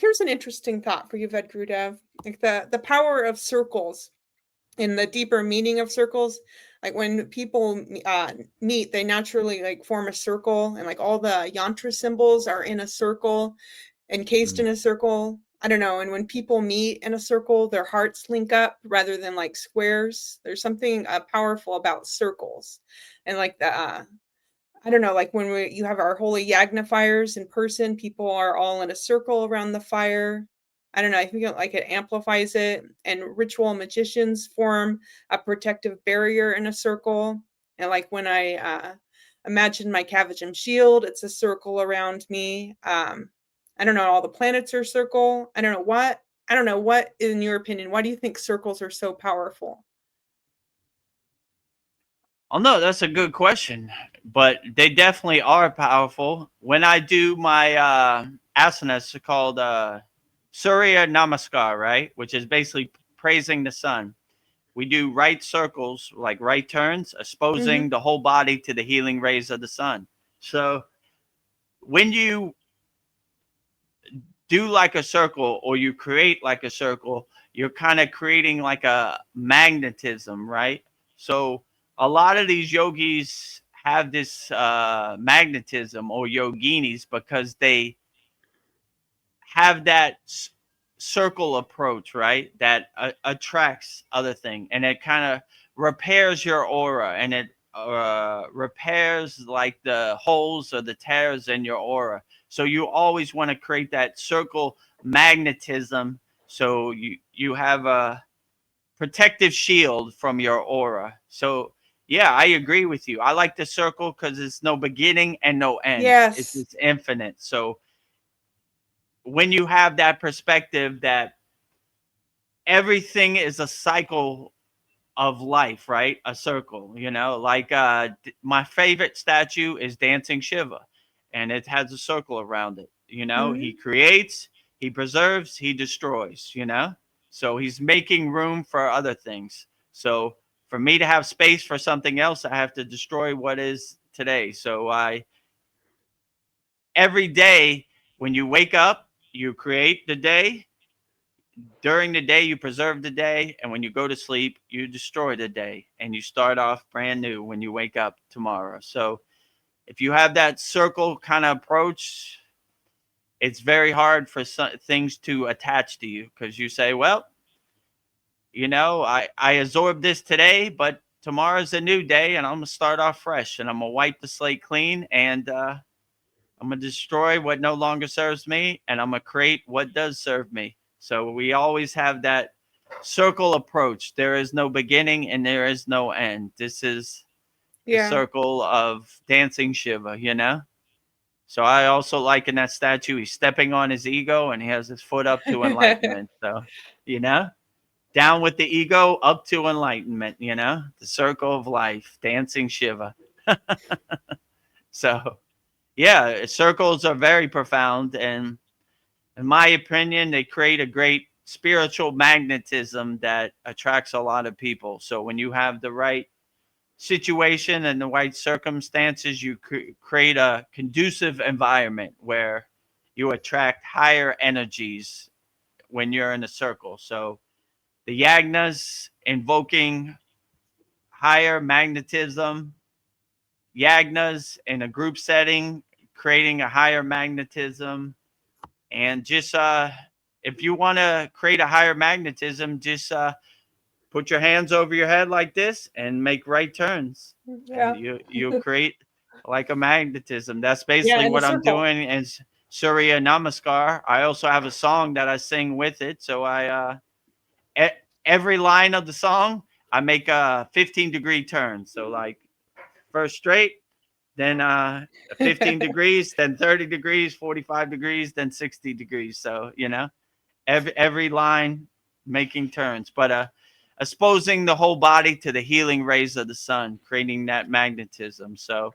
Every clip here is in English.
Here's an interesting thought for you, Vedgurudev. Like the power of circles and the deeper meaning of circles. Like when people meet, they naturally like form a circle, and like all the yantra symbols are in a circle, encased in a circle. I don't know. And when people meet in a circle, their hearts link up rather than like squares. There's something powerful about circles, and like the I don't know, like when you have our holy yagna fires in person, people are all in a circle around the fire. I don't know. I think it amplifies it. And ritual magicians form a protective barrier in a circle. And like when I imagine my Kavajim shield, it's a circle around me. I don't know. All the planets are circle. I don't know what. I don't know what, in your opinion, why do you think circles are so powerful? Oh no, that's a good question, but they definitely are powerful. When I do my asanas called Surya Namaskar, right, which is basically praising the sun. We do right circles, like right turns, exposing Mm-hmm. the whole body to the healing rays of the sun. So when you do like a circle or you create like a circle, you're kind of creating like a magnetism, right? So a lot of these yogis have this magnetism, or yoginis, because they have that circle approach, right? That attracts other thing, and it kind of repairs your aura, and it repairs like the holes or the tears in your aura. So you always want to create that circle magnetism, so you have a protective shield from your aura. So yeah, I agree with you. I like the circle because it's no beginning and no end. It's Yes. just infinite. So when you have that perspective that everything is a cycle of life, right? A circle, like my favorite statue is Dancing Shiva, and it has a circle around it. He Mm-hmm. creates, he preserves, he destroys, so he's making room for other things. So for me to have space for something else, I have to destroy what is today. So every day when you wake up, you create the day. During the day, you preserve the day, and when you go to sleep, you destroy the day, and you start off brand new when you wake up tomorrow. So if you have that circle kind of approach, it's very hard for things to attach to you, because you say, well, I absorbed this today, but tomorrow's a new day, and I'm going to start off fresh, and I'm going to wipe the slate clean, and I'm going to destroy what no longer serves me, and I'm going to create what does serve me. So we always have that circle approach. There is no beginning and there is no end. This is the Yeah. circle of Dancing Shiva. So I also like in that statue, he's stepping on his ego and he has his foot up to enlightenment. So, you know, down with the ego, up to enlightenment, the circle of life, Dancing Shiva. So, yeah, circles are very profound, and in my opinion, they create a great spiritual magnetism that attracts a lot of people. So when you have the right situation and the right circumstances, you create a conducive environment where you attract higher energies when you're in a circle. So the yagnas invoking higher magnetism, yagnas in a group setting creating a higher magnetism, and just if you want to create a higher magnetism, just put your hands over your head like this and make right turns, and Yeah. you create like a magnetism. That's Yeah, basically in a what I'm circle. doing in Surya Namaskar. I also have a song that I sing with it. So every line of the song, I make a 15-degree turn. So like first straight, then 15 degrees, then 30 degrees, 45 degrees, then 60 degrees. So, every line making turns, but exposing the whole body to the healing rays of the sun, creating that magnetism. So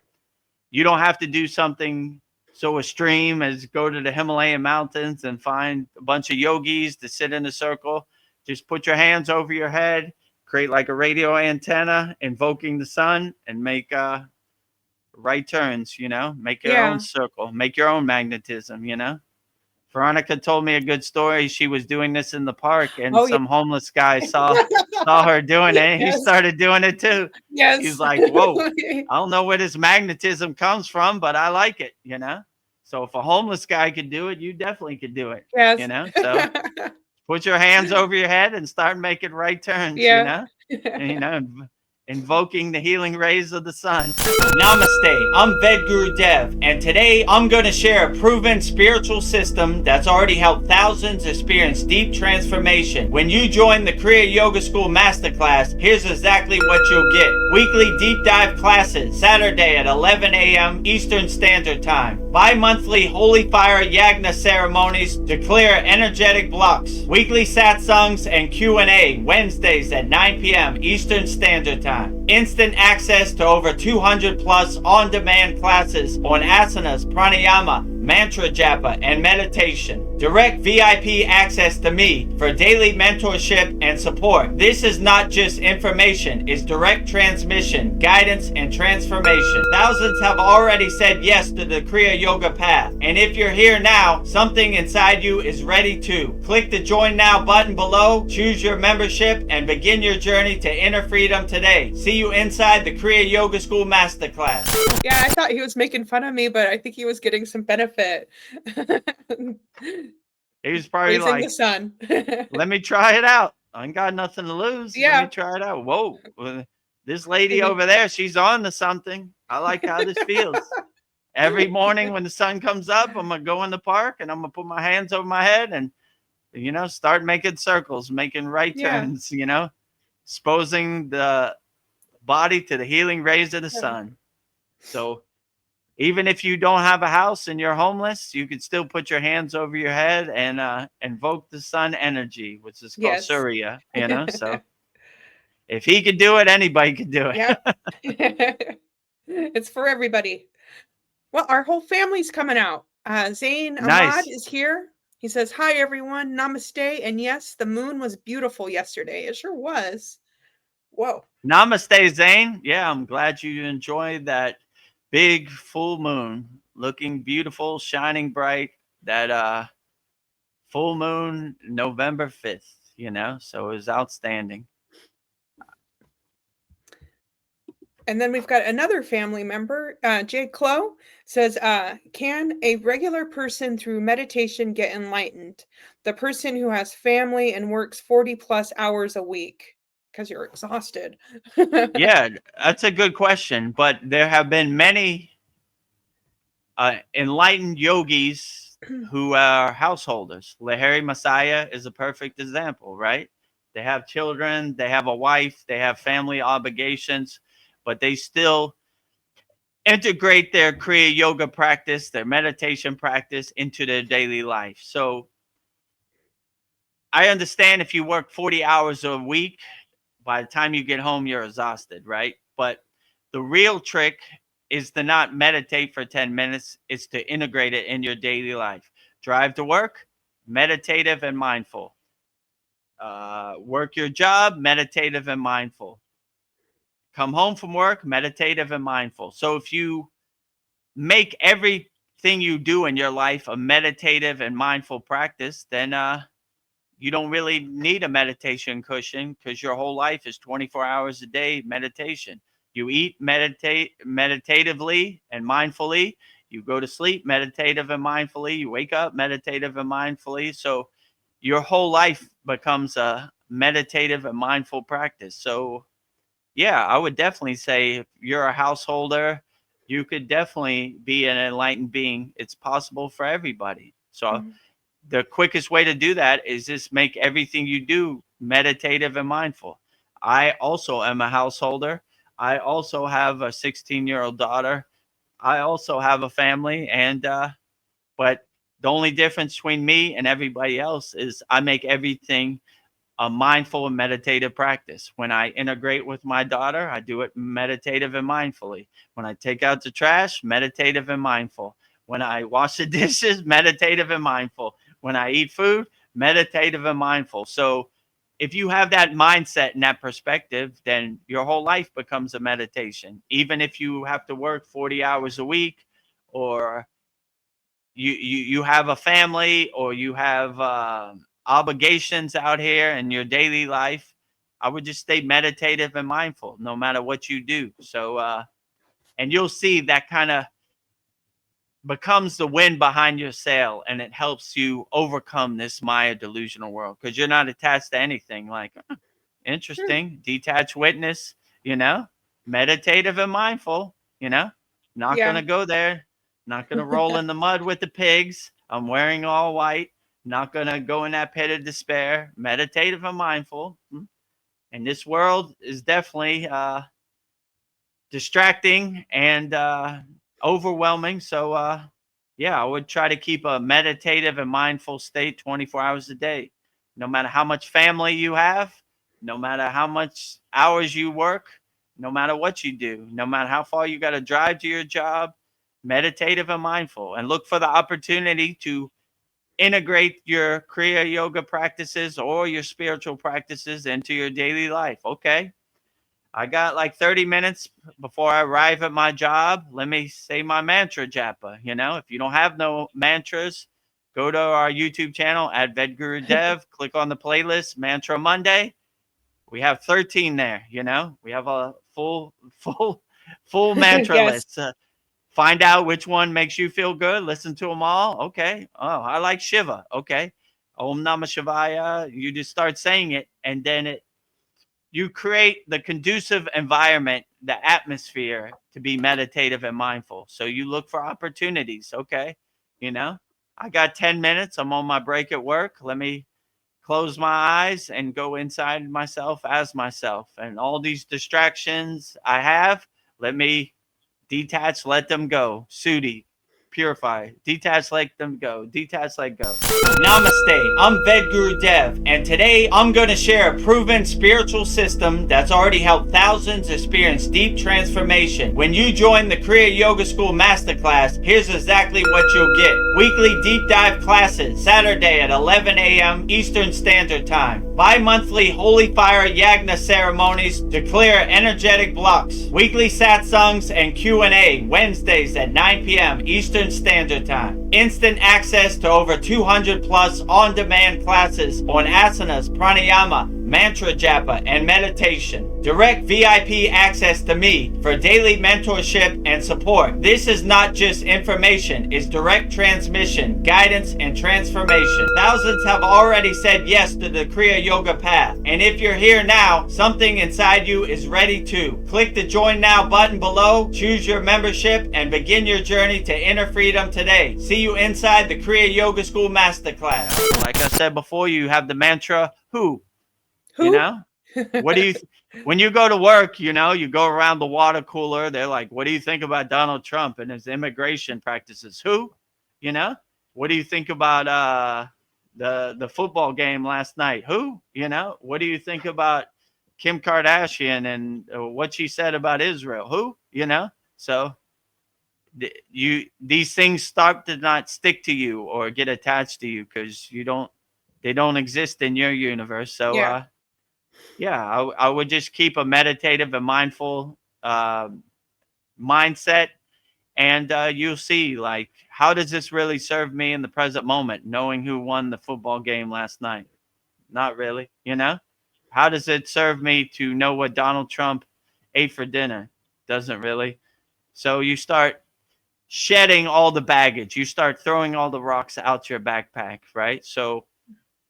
you don't have to do something so extreme as go to the Himalayan mountains and find a bunch of yogis to sit in a circle. Just put your hands over your head, create like a radio antenna, invoking the sun, and make right turns, make your own Yeah. circle, make your own magnetism, Veronica told me a good story. She was doing this in the park, and Oh, yeah. some homeless guy saw her doing it, and he Yes. started doing it too. He's Yes. like, "Whoa, I don't know where this magnetism comes from, but I like it." So if a homeless guy could do it, you definitely could do it. Yes. So put your hands over your head and start making right turns. Yeah. And, invoking the healing rays of the sun. Namaste, I'm Ved Guru Dev, and today I'm going to share a proven spiritual system that's already helped thousands experience deep transformation. When you join the Kriya Yoga School Masterclass, here's exactly what you'll get. Weekly deep dive classes, Saturday at 11 a.m. Eastern Standard Time. Bi-monthly Holy Fire Yagna ceremonies to clear energetic blocks. Weekly satsangs and Q&A, Wednesdays at 9 p.m. Eastern Standard Time. Instant access to over 200 plus on-demand classes on asanas, pranayama, mantra japa, and meditation. Direct VIP access to me for daily mentorship and support. This is not just information, it's direct transmission, guidance, and transformation. Thousands have already said yes to the Kriya Yoga path. And if you're here now, something inside you is ready to. Click the Join Now button below, choose your membership, and begin your journey to inner freedom today. See you inside the Kriya Yoga School Masterclass. Yeah, I thought he was making fun of me, but I think he was getting some benefit. He was probably Raising like, the sun. let me try it out. I ain't got nothing to lose. Let Yeah. me try it out. Whoa. This lady over there, she's on to something. I like how this feels. Every morning when the sun comes up, I'm going to go in the park and I'm going to put my hands over my head and, start making circles, making right Yeah. turns, exposing the body to the healing rays of the Yeah. sun. So even if you don't have a house and you're homeless, you can still put your hands over your head and invoke the sun energy, which is called Yes. Surya, So if he could do it, anybody could do it. Yeah. It's for everybody. Well, our whole family's coming out. Zayn Ahmad Nice. is here. He says, "Hi, everyone. Namaste. And yes, the moon was beautiful yesterday. It sure was." Whoa. Namaste, Zane. Yeah, I'm glad you enjoyed that big full moon, looking beautiful, shining bright. That full moon, November 5th, so it was outstanding. And then we've got another family member, Jay Clow, says, "Can a regular person through meditation get enlightened? The person who has family and works 40 plus hours a week because you're exhausted." Yeah, that's a good question. But there have been many enlightened yogis who are householders. Lahiri Messiah is a perfect example, right? They have children, they have a wife, they have family obligations, but they still integrate their Kriya yoga practice, their meditation practice into their daily life. So I understand if you work 40 hours a week, by the time you get home, you're exhausted, right? But the real trick is to not meditate for 10 minutes. It's to integrate it in your daily life. Drive to work, meditative and mindful. Work your job, meditative and mindful. Come home from work, meditative and mindful. So if you make everything you do in your life a meditative and mindful practice, then you don't really need a meditation cushion because your whole life is 24 hours a day meditation. You eat meditatively and mindfully. You go to sleep meditative and mindfully. You wake up meditative and mindfully. So your whole life becomes a meditative and mindful practice. So yeah, I would definitely say if you're a householder, you could definitely be an enlightened being. It's possible for everybody. So the quickest way to do that is just make everything you do meditative and mindful. I also am a householder. I also have a 16-year-old daughter. I also have a family, but the only difference between me and everybody else is I make everything a mindful and meditative practice. When I integrate with my daughter, I do it meditative and mindfully. When I take out the trash, meditative and mindful. When I wash the dishes, meditative and mindful. When I eat food, meditative and mindful. So if you have that mindset and that perspective, then your whole life becomes a meditation. Even if you have to work 40 hours a week or you have a family or you have obligations out here in your daily life, I would just stay meditative and mindful no matter what you do. So and you'll see that kind of becomes the wind behind your sail, and it helps you overcome this Maya delusional world because you're not attached to anything. Like, Hmm. interesting, detached witness, you know, meditative and mindful, not going Yeah. to go there, not going to roll in the mud with the pigs. I'm wearing all white, not going to go in that pit of despair, meditative and mindful. And this world is definitely distracting and overwhelming. So, yeah, I would try to keep a meditative and mindful state 24 hours a day. No matter how much family you have, no matter how much hours you work, no matter what you do, no matter how far you got to drive to your job, meditative and mindful. And look for the opportunity to integrate your Kriya yoga practices or your spiritual practices into your daily life. Okay, I got like 30 minutes before I arrive at my job. Let me say my mantra japa. If you don't have no mantras, go to our YouTube channel at Vedguru Dev, click on the playlist Mantra Monday. We have 13 there, We have a full mantra Yes. list. Find out which one makes you feel good. Listen to them all. Okay. Oh, I like Shiva. Okay. Om Namah Shivaya. You just start saying it, and then you create the conducive environment, the atmosphere to be meditative and mindful. So you look for opportunities. Okay. I got 10 minutes. I'm on my break at work. Let me close my eyes and go inside myself as myself. And all these distractions I have, let me detach, let them go. Sudi, purify. Detach, let them go. Detach, let go. Namaste. I'm Vedguru Dev, and today I'm going to share a proven spiritual system that's already helped thousands experience deep transformation. When you join the Kriya Yoga School Masterclass, here's exactly what you'll get. Weekly deep dive classes, Saturday at 11 a.m. Eastern Standard Time. Bi-monthly Holy Fire Yagna ceremonies to clear energetic blocks. Weekly satsangs and Q&A Wednesdays at 9 p.m. Eastern Standard Time. Instant access to over 200 plus on-demand classes on asanas, pranayama, mantra japa, and meditation. Direct VIP access to me for daily mentorship and support. This is not just information, it's direct transmission, guidance, and transformation. Thousands have already said yes to the Kriya Yoga path. And if you're here now, something inside you is ready to. Click the Join Now button below, choose your membership, and begin your journey to inner freedom today. See you inside the Kriya Yoga School Masterclass. Like I said before, you have the mantra, who? Who? What do you when you go to work, you go around the water cooler, they're like, what do you think about Donald Trump and his immigration practices? Who? you know what do you think about the football game last night? Who? What do you think about Kim Kardashian and what she said about Israel? Who? So these things start to not stick to you or get attached to you because they don't exist in your universe. So Yeah. yeah, I would just keep a meditative and mindful mindset, and you'll see, like, how does this really serve me in the present moment, knowing who won the football game last night? Not really. How does it serve me to know what Donald Trump ate for dinner? Doesn't really. So you start shedding all the baggage, you start throwing all the rocks out your backpack, right? So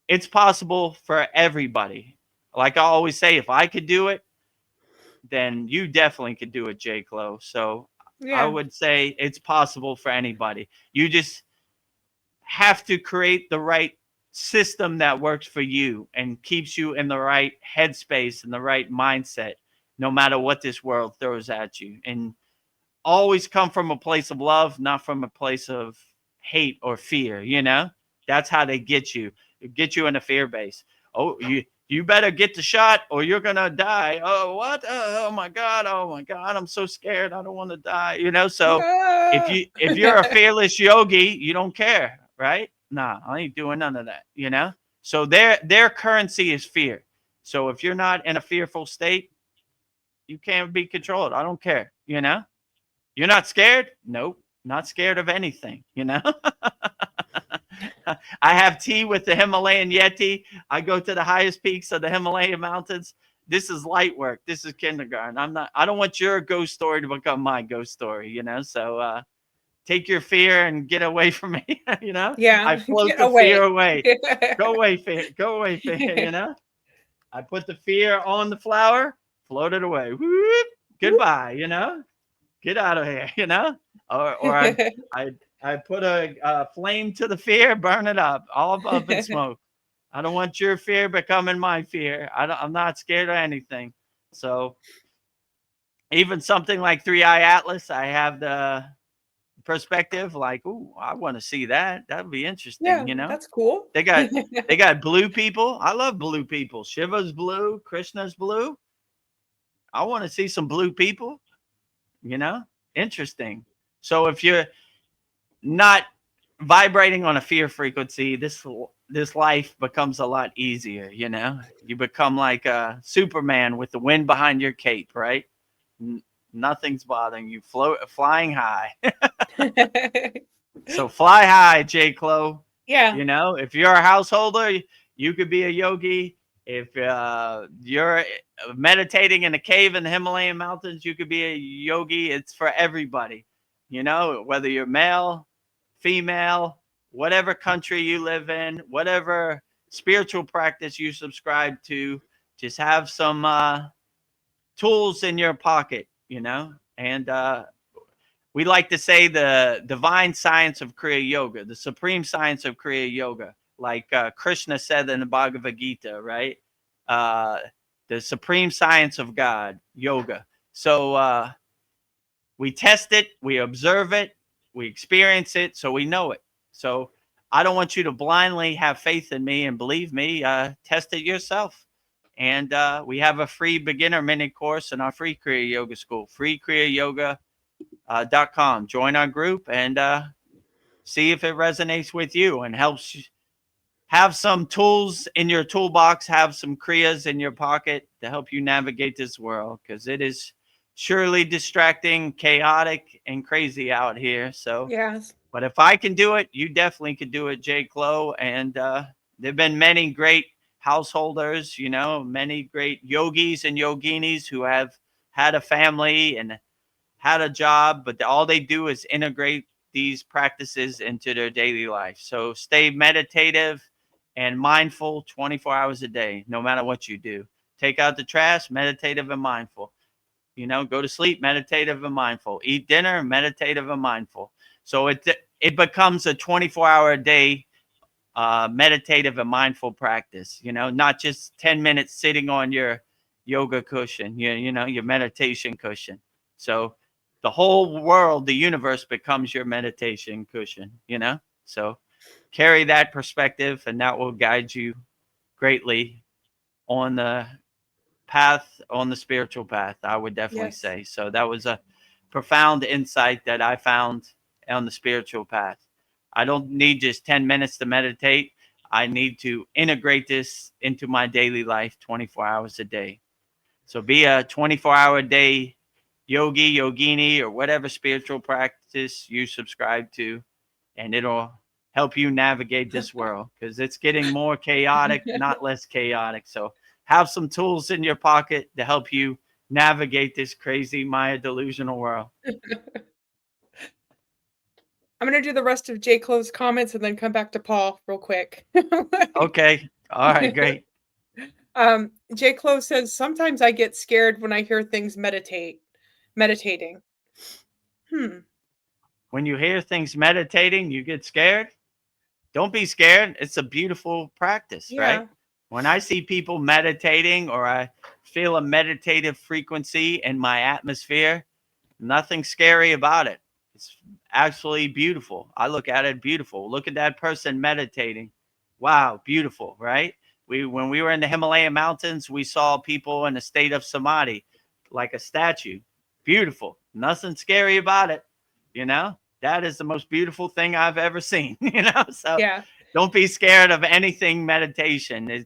it's possible for everybody. Like I always say, if I could do it, then you definitely could do it, J. Clo. So I Yeah. would say it's possible for anybody. You just have to create the right system that works for you and keeps you in the right headspace and the right mindset, no matter what this world throws at you. And always come from a place of love, not from a place of hate or fear. That's how they get you in a fear base. Oh, you better get the shot or you're gonna die. Oh, what? Oh my god, I'm so scared, I don't want to die. So Ah. if you're a fearless yogi, you don't care, right? Nah, I ain't doing none of that. So their currency is fear. So if you're not in a fearful state, you can't be controlled. I don't care. You're not scared? Nope. Not scared of anything, you know? I have tea with the Himalayan Yeti. I go to the highest peaks of the Himalayan mountains. This is light work. This is kindergarten. I don't want your ghost story to become my ghost story, you know? So, take your fear and get away from me, you know? I Yeah, float get the fear away. away. Go away, fear. Go away, fear, you know? I put the fear on the flower, float it away. Whoop, goodbye, you know? Get out of here, you know? Or I put a flame to the fear, burn it all up in smoke. I don't want your fear becoming my fear. I'm not scared of anything. So even something like Three Eye Atlas, I have the perspective like, ooh, I want to see that. That would be interesting, Yeah, you know? that's cool. They got they got blue people. I love blue people. Shiva's blue, Krishna's blue. I want to see some blue people, you know? Interesting. So if you're not vibrating on a fear frequency, this life becomes a lot easier, you know? You become like a Superman with the wind behind your cape, right? Nothing's bothering you. Flying high. So fly high, J. Clo. Yeah. You know, if you're a householder, you could be a yogi. If you're meditating in a cave in the Himalayan mountains, you could be a yogi. It's for everybody. You know, whether you're male, female, whatever country you live in, whatever spiritual practice you subscribe to, just have some tools in your pocket, you know, and we like to say the divine science of Kriya Yoga, the supreme science of Kriya Yoga, like Krishna said in the Bhagavad Gita, right? Uh, the supreme science of God, yoga. So we test it, we observe it, we experience it, so we know it. So I don't want you to blindly have faith in me and believe me. Test it yourself. And we have a free beginner mini course in our free Kriya Yoga school, free kriyayogamasterclass.com. Join our group and see if it resonates with you and helps you have some tools in your toolbox, have some kriyas in your pocket to help you navigate this world, because it is surely distracting, chaotic, and crazy out here. So, Yes. but if I can do it, you definitely could do it, J. Clo. And there have been many great householders, you know, many great yogis and yoginis who have had a family and had a job, but all they do is integrate these practices into their daily life. So stay meditative and mindful 24 hours a day, no matter what you do. Take out the trash, meditative and mindful. You know, go to sleep, meditative and mindful. Eat dinner, meditative and mindful. So it becomes a 24-hour a day meditative and mindful practice. You know, not just 10 minutes sitting on your yoga cushion, you know, your meditation cushion. So the whole world, the universe becomes your meditation cushion, you know? So carry that perspective and that will guide you greatly on the path, on the spiritual path, I would definitely Yes. say. So that was a profound insight that I found on the spiritual path. I don't need just 10 minutes to meditate. I need to integrate this into my daily life 24 hours a day. So be a 24-hour a day yogi, yogini, or whatever spiritual practice you subscribe to, and it'll help you navigate this world because it's getting more chaotic, not less chaotic. So have some tools in your pocket to help you navigate this crazy Maya delusional world. I'm gonna do the rest of J. Clo's comments and then come back to Paul real quick. Okay. All right. Great. J. Clo says, sometimes I get scared when I hear things meditating. When you hear things meditating, you get scared. Don't be scared. It's a beautiful practice, right? Yeah. When I see people meditating or I feel a meditative frequency in my atmosphere, nothing scary about it. It's actually beautiful. I look at it beautiful. Look at that person meditating. Wow, beautiful, right? When we were in the Himalayan mountains, we saw people in a state of samadhi, like a statue. Beautiful. Nothing scary about it, you know? That is the most beautiful thing I've ever seen, you know? So Yeah. don't be scared of anything meditation.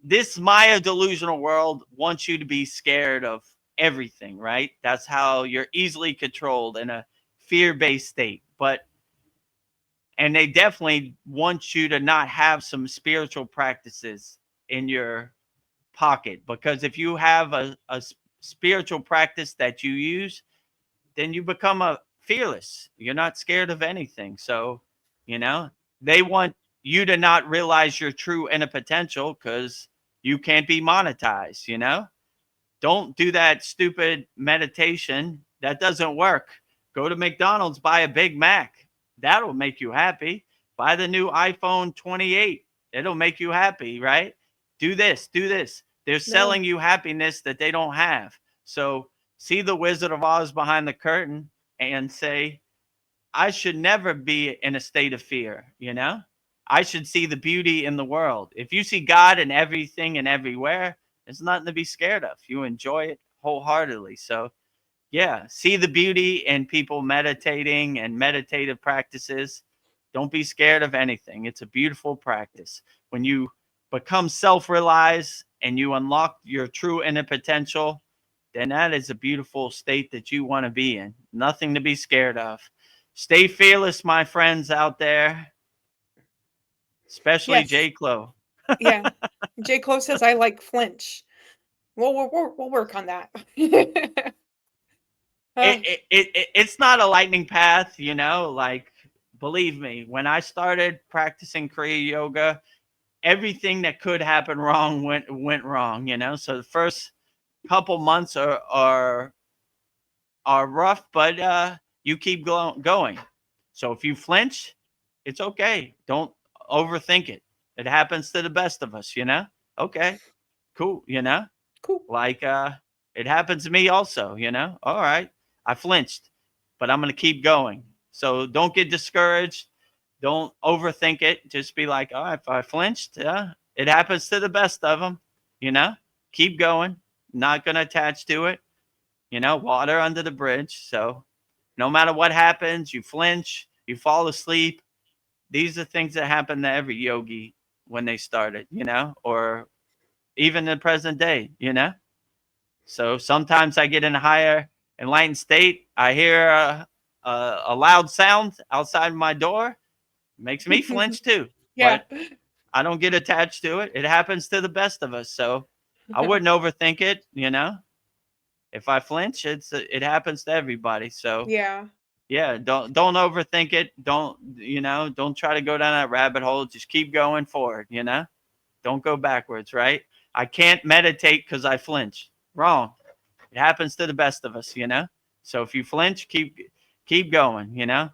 This Maya delusional world wants you to be scared of everything, right? That's how you're easily controlled in a fear-based state, and they definitely want you to not have some spiritual practices in your pocket, because if you have a spiritual practice that you use, then you become a fearless. You're not scared of anything. So, you know, they want you to not realize your true inner potential because you can't be monetized, you know? Don't do that stupid meditation. That doesn't work. Go to McDonald's, buy a Big Mac. That'll make you happy. Buy the new iPhone 28. It'll make you happy, right? Do this, do this. They're No. selling you happiness that they don't have. So see the Wizard of Oz behind the curtain and say, I should never be in a state of fear, you know? I should see the beauty in the world. If you see God in everything and everywhere, there's nothing to be scared of. You enjoy it wholeheartedly. So, yeah, see the beauty in people meditating and meditative practices. Don't be scared of anything. It's a beautiful practice. When you become self-realized and you unlock your true inner potential, then that is a beautiful state that you want to be in. Nothing to be scared of. Stay fearless, my friends out there, especially Yes. J. Clo. Yeah. J. Clo says I like flinch. We'll work on that. uh, It's not a lightning path, you know, like, believe me, when I started practicing Kriya yoga, everything that could happen wrong went wrong, you know. So the first couple months are rough, but you keep going. So if you flinch, it's okay. Don't overthink it. It happens to the best of us, you know. Okay, cool, you know. cool. Like it happens to me also, you know. All right, I flinched, but I'm gonna keep going. So don't get discouraged. Don't overthink it. Just be like, oh, if I flinched, it happens to the best of them, you know. Keep going. Not gonna attach to it, you know. Water under the bridge. So no matter what happens, you flinch, you fall asleep. These are things that happen to every yogi when they started, you know, or even in the present day, you know. So sometimes I get in a higher enlightened state. I hear a loud sound outside my door. Makes me flinch too, Yeah. but I don't get attached to it. It happens to the best of us. So I wouldn't overthink it, you know. If I flinch, it happens to everybody. So Yeah. yeah, don't overthink it. Don't try to go down that rabbit hole. Just keep going forward, you know. Don't go backwards, right? I can't meditate because I flinch. Wrong. It happens to the best of us, you know. So if you flinch, keep going, you know.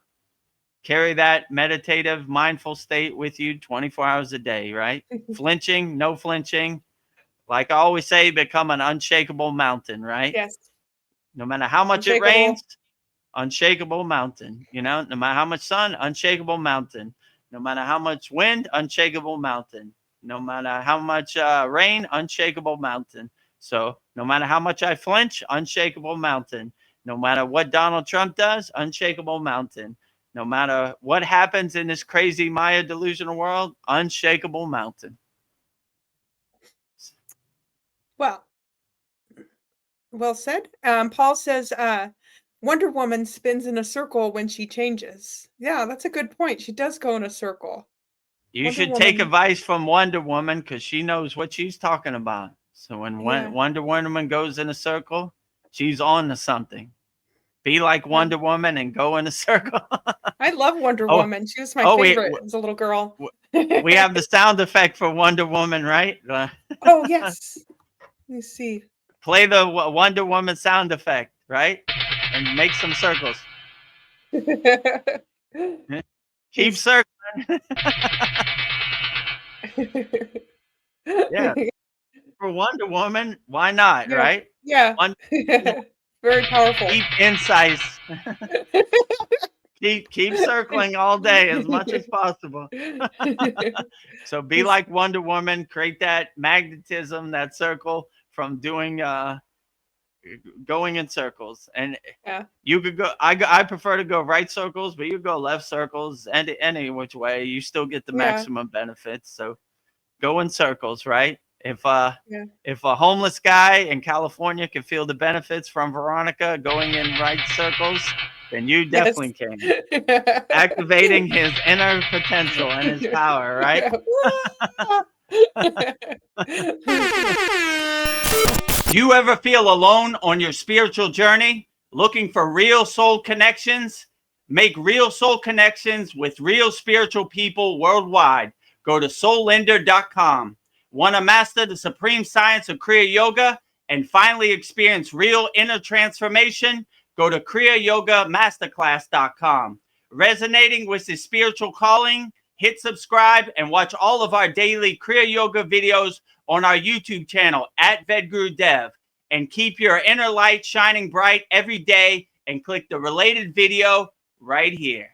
Carry that meditative, mindful state with you 24 hours a day, right? Flinching, no flinching. Like I always say, become an unshakable mountain, right? Yes. No matter how much it Unshakable. rains, unshakable mountain. You know, no matter how much sun, unshakable mountain. No matter how much wind, unshakable mountain. No matter how much rain, unshakable mountain. So no matter how much I flinch, unshakable mountain. No matter what Donald Trump does, unshakable mountain. No matter what happens in this crazy Maya delusional world, unshakable mountain. Well, well said. Paul says Wonder Woman spins in a circle when she changes. Yeah, that's a good point. She does go in a circle. You Wonder should take Woman. advice from Wonder Woman because she knows what she's talking about. So when Yeah. Wonder Woman goes in a circle, she's on to something. Be like Yeah. Wonder Woman and go in a circle. I love Wonder oh, Woman. She was my oh, favorite as a little girl. we have the sound effect for Wonder Woman, right? Oh, yes. Let me see. Play the Wonder Woman sound effect, right? And make some circles. Keep He's circling. Yeah, for Wonder Woman, why not, yeah, right? yeah. Wonder Woman, Very powerful. deep insights. Keep circling all day as much as possible. So be He's like Wonder Woman, create that magnetism, that circle from doing going in circles. And yeah, you could go I prefer to go right circles, but you go left circles and any which way, you still get the yeah, maximum benefits. So go in circles, right? yeah. If a homeless guy in California can feel the benefits from Veronica going in right circles, then you Yes. definitely can. Activating his inner potential and his power, right? You ever feel alone on your spiritual journey, looking for real soul connections? Make real soul connections with real spiritual people worldwide. Go to soullender.com. Want to master the supreme science of Kriya Yoga and finally experience real inner transformation? Go to kriyayogamasterclass.com. Resonating with his spiritual calling? Hit subscribe and watch all of our daily Kriya Yoga videos on our YouTube channel at VedGuruDev. And keep your inner light shining bright every day and click the related video right here.